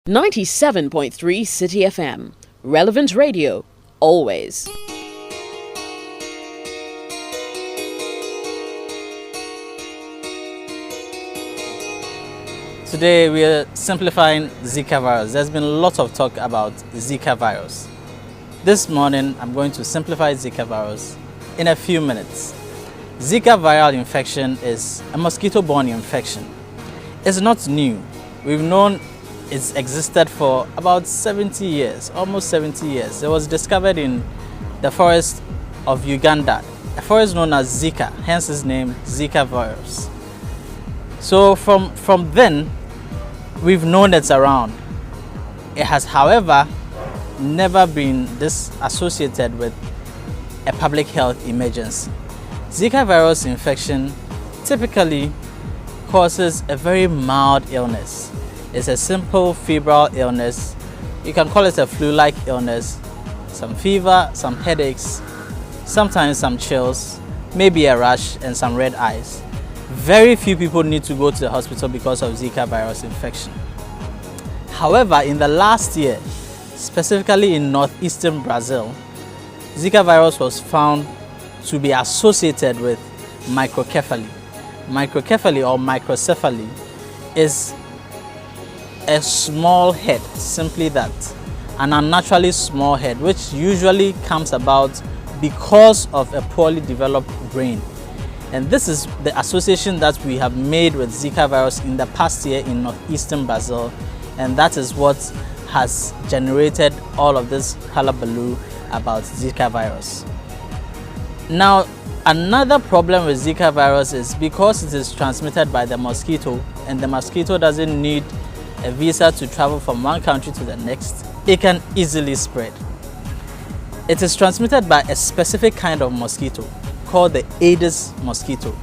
97.3 Citi FM. Relevant radio, always. Today we are simplifying Zika virus. There's been a lot of talk about Zika virus. This morning I'm going to simplify Zika virus in a few minutes. Zika viral infection is a mosquito-borne infection. It's not new. We've known it's existed for about 70 years, almost 70 years. It was discovered in the forest of Uganda, a forest known as Zika, hence its name, Zika virus. So from then, we've known it's around. It has, however, never been associated with a public health emergency. Zika virus infection typically causes a very mild illness. It's a simple febrile illness. You can call it a flu-like illness. Some fever, some headaches, sometimes some chills, maybe a rash and some red eyes. Very few people need to go to the hospital because of Zika virus infection. However, in the last year, specifically in northeastern Brazil, Zika virus was found to be associated with microcephaly. Microcephaly or microcephaly is a small head, simply that, an unnaturally small head, which usually comes about because of a poorly developed brain. And this is the association that we have made with Zika virus in the past year in northeastern Brazil, and that is what has generated all of this hullabaloo about Zika virus. Now, another problem with Zika virus is because it is transmitted by the mosquito, and the mosquito doesn't need a visa to travel from one country to the next, it can easily spread. It is transmitted by a specific kind of mosquito called the Aedes mosquito.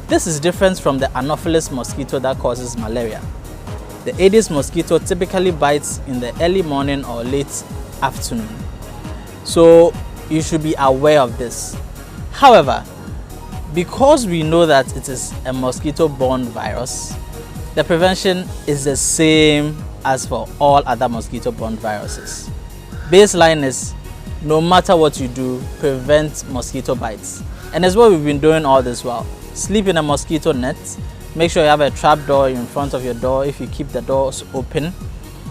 This is different from the Anopheles mosquito that causes malaria. The Aedes mosquito typically bites in the early morning or late afternoon. So you should be aware of this. However, because we know that it is a mosquito-borne virus, the prevention is the same as for all other mosquito-borne viruses. Baseline is, no matter what you do, prevent mosquito bites. And that's what we've been doing all this while. Sleep in a mosquito net. Make sure you have a trap door in front of your door if you keep the doors open.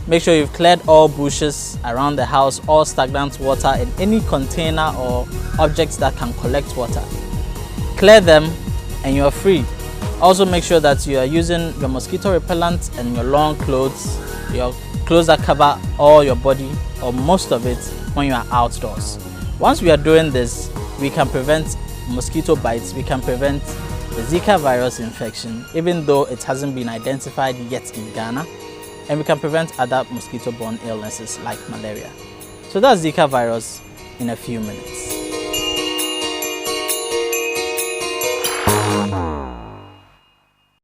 Make sure you've cleared all bushes around the house, all stagnant water, and any container or objects that can collect water. Clear them and you're free. Also make sure that you are using your mosquito repellent and your long clothes, your clothes that cover all your body or most of it when you are outdoors. Once we are doing this, we can prevent mosquito bites, we can prevent the Zika virus infection, even though it hasn't been identified yet in Ghana, and we can prevent other mosquito-borne illnesses like malaria. So that's Zika virus in a few minutes.